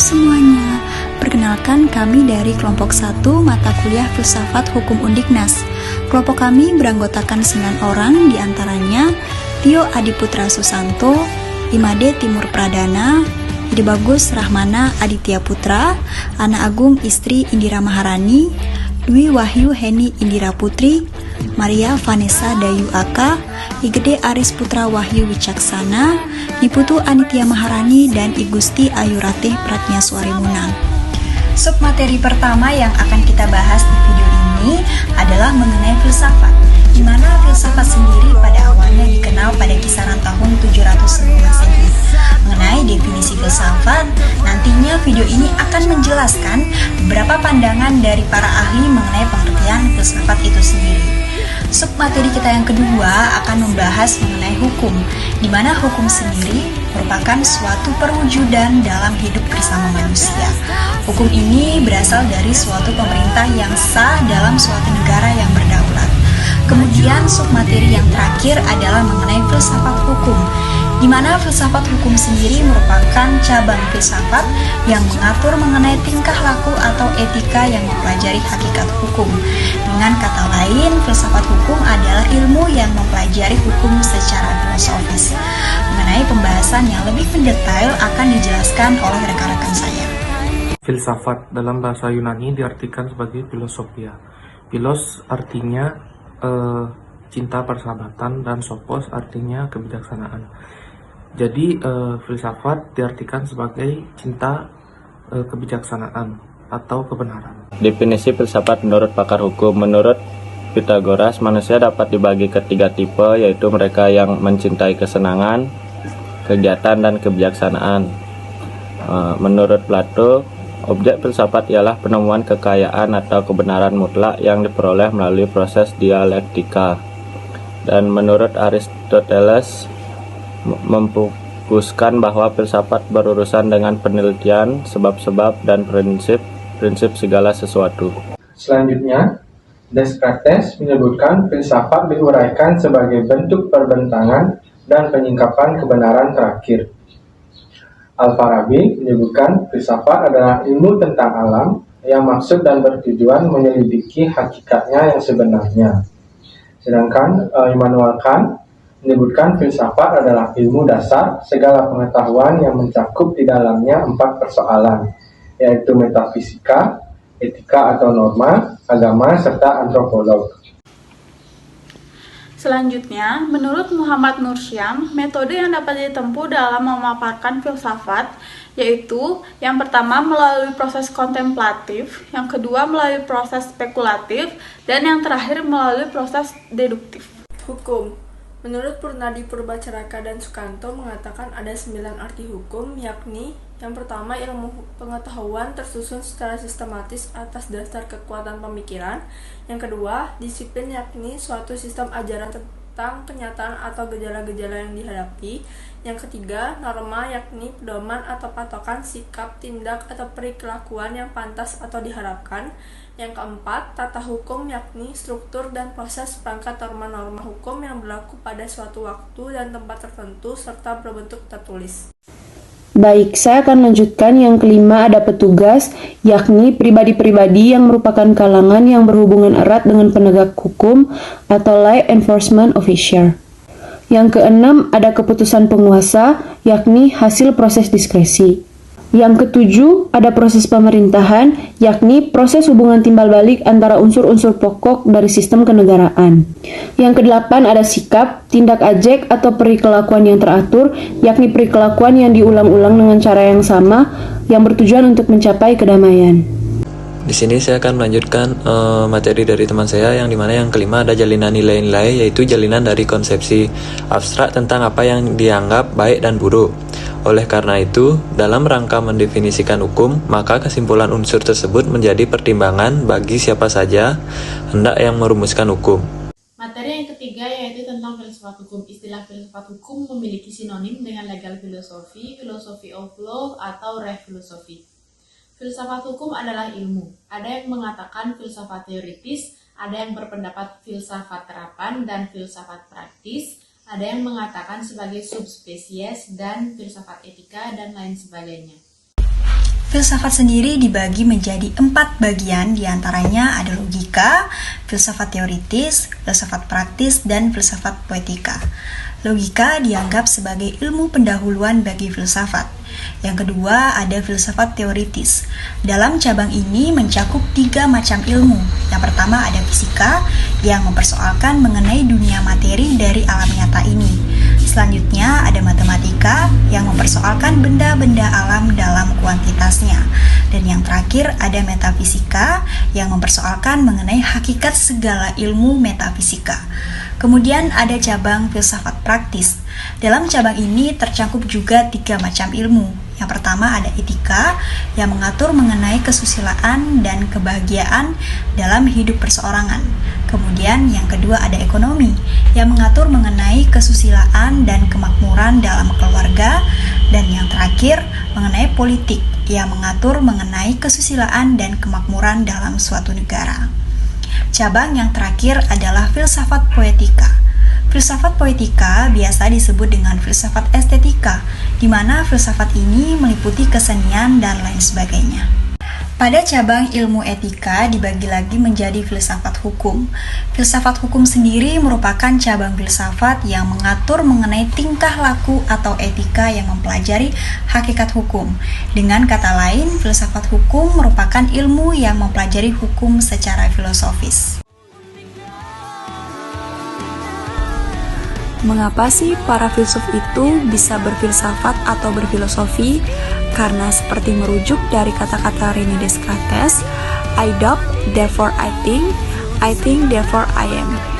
semuanya, perkenalkan kami dari kelompok 1 mata kuliah Filsafat Hukum Undiknas. Kelompok kami beranggotakan 9 orang, diantaranya Tio Adiputra Susanto, Imade Timur Pradana, Ide Bagus Rahmana Aditya Putra, Ana Agung Istri Indira Maharani, Dwi Wahyu Heni Indira Putri, Maria Vanessa Dayu Aka, Igede Aris Putra Wahyu Wicaksana, Iputu Anitya Maharani, dan Igusti Ayu Ratih Pratnyaswari Munang. Submateri pertama yang akan kita bahas di video ini adalah mengenai filsafat, di mana filsafat sendiri pada awalnya dikenal pada kisaran tahun 700 sebelum Masehi. Mengenai definisi filsafat, nantinya video ini akan menjelaskan beberapa pandangan dari para ahli mengenai pengertian filsafat itu sendiri. Submateri kita yang kedua akan membahas mengenai hukum, di mana hukum sendiri merupakan suatu perwujudan dalam hidup bersama manusia. Hukum ini berasal dari suatu pemerintah yang sah dalam suatu negara yang berdaulat. Kemudian submateri yang terakhir adalah mengenai filsafat hukum, di mana filsafat hukum sendiri merupakan cabang filsafat yang mengatur mengenai tingkah laku atau etika yang mempelajari hakikat hukum. Dengan kata lain, filsafat hukum adalah ilmu yang mempelajari hukum secara filosofis. Mengenai pembahasan yang lebih mendetail akan dijelaskan oleh rekan-rekan saya. Filsafat dalam bahasa Yunani diartikan sebagai filosofia. Philos artinya cinta persahabatan, dan sophos artinya kebijaksanaan. Jadi filsafat diartikan sebagai cinta kebijaksanaan atau kebenaran. Definisi filsafat menurut pakar hukum. Menurut Pythagoras, manusia dapat dibagi ke 3 tipe, yaitu mereka yang mencintai kesenangan, kegiatan, dan kebijaksanaan. Menurut Plato, objek filsafat ialah penemuan kekayaan atau kebenaran mutlak yang diperoleh melalui proses dialektika. Dan menurut Aristoteles, memfokuskan bahwa filsafat berurusan dengan penelitian, sebab-sebab, dan prinsip segala sesuatu. Selanjutnya, Descartes menyebutkan filsafat diuraikan sebagai bentuk perbentangan dan penyingkapan kebenaran terakhir. Al-Farabi menyebutkan filsafat adalah ilmu tentang alam yang maksud dan bertujuan menyelidiki hakikatnya yang sebenarnya. Sedangkan Immanuel Kant menyebutkan filsafat adalah ilmu dasar segala pengetahuan yang mencakup di dalamnya 4 persoalan, yaitu metafisika, etika atau norma, agama, serta antropolog. Selanjutnya, menurut Muhammad Nursyam, metode yang dapat ditempuh dalam memaparkan filsafat yaitu yang pertama melalui proses kontemplatif, yang kedua melalui proses spekulatif, dan yang terakhir melalui proses deduktif. Hukum. Menurut Purnadi Purbacaraka dan Sukanto mengatakan ada 9 arti hukum, yakni yang pertama ilmu pengetahuan tersusun secara sistematis atas dasar kekuatan pemikiran. Yang kedua, disiplin, yakni suatu sistem ajaran tentang kenyataan atau gejala-gejala yang dihadapi. Yang ketiga, norma, yakni pedoman atau patokan sikap, tindak, atau perilakuan yang pantas atau diharapkan. Yang keempat, tata hukum, yakni struktur dan proses perangkat norma-norma hukum yang berlaku pada suatu waktu dan tempat tertentu serta berbentuk tertulis. Baik, saya akan lanjutkan. Yang kelima ada petugas, yakni pribadi-pribadi yang merupakan kalangan yang berhubungan erat dengan penegak hukum atau law enforcement officer. Yang keenam ada keputusan penguasa, yakni hasil proses diskresi. Yang ketujuh ada proses pemerintahan, yakni proses hubungan timbal balik antara unsur-unsur pokok dari sistem kenegaraan. Yang kedelapan ada sikap, tindak ajek atau perilakuan yang teratur, yakni perilakuan yang diulang-ulang dengan cara yang sama yang bertujuan untuk mencapai kedamaian. Di sini saya akan melanjutkan materi dari teman saya, yang dimana yang kelima ada jalinan nilai-nilai, yaitu jalinan dari konsepsi abstrak tentang apa yang dianggap baik dan buruk. Oleh karena itu, dalam rangka mendefinisikan hukum, maka kesimpulan unsur tersebut menjadi pertimbangan bagi siapa saja hendak yang merumuskan hukum. Materi yang ketiga yaitu tentang filsafat hukum. Istilah filsafat hukum memiliki sinonim dengan legal philosophy, philosophy of law, atau re-filosofi. Filsafat hukum adalah ilmu. Ada yang mengatakan filsafat teoritis, ada yang berpendapat filsafat terapan dan filsafat praktis, ada yang mengatakan sebagai subspesies dan filsafat etika dan lain sebagainya. Filsafat sendiri dibagi menjadi 4 bagian, diantaranya ada logika, filsafat teoritis, filsafat praktis, dan filsafat poetika. Logika dianggap sebagai ilmu pendahuluan bagi filsafat. Yang kedua ada filsafat teoritis. Dalam cabang ini mencakup 3 macam ilmu. Yang pertama ada fisika yang mempersoalkan mengenai dunia materi dari alam nyata ini. Selanjutnya ada matematika yang mempersoalkan benda-benda alam dalam kuantitasnya. Dan yang terakhir ada metafisika yang mempersoalkan mengenai hakikat segala ilmu metafisika. Kemudian ada cabang filsafat praktis. Dalam cabang ini tercakup juga 3 macam ilmu. Yang pertama ada etika yang mengatur mengenai kesusilaan dan kebahagiaan dalam hidup perseorangan. Kemudian yang kedua ada ekonomi yang mengatur mengenai kesusilaan dan kemakmuran dalam keluarga. Dan yang terakhir mengenai politik yang mengatur mengenai kesusilaan dan kemakmuran dalam suatu negara. Cabang yang terakhir adalah filsafat poetika. Filsafat poetika biasa disebut dengan filsafat estetika, di mana filsafat ini meliputi kesenian dan lain sebagainya. Pada cabang ilmu etika dibagi lagi menjadi filsafat hukum. Filsafat hukum sendiri merupakan cabang filsafat yang mengatur mengenai tingkah laku atau etika yang mempelajari hakikat hukum. Dengan kata lain, filsafat hukum merupakan ilmu yang mempelajari hukum secara filosofis. Mengapa sih para filsuf itu bisa berfilsafat atau berfilosofi? Karena seperti merujuk dari kata-kata René Descartes, I doubt, therefore I think, therefore I am.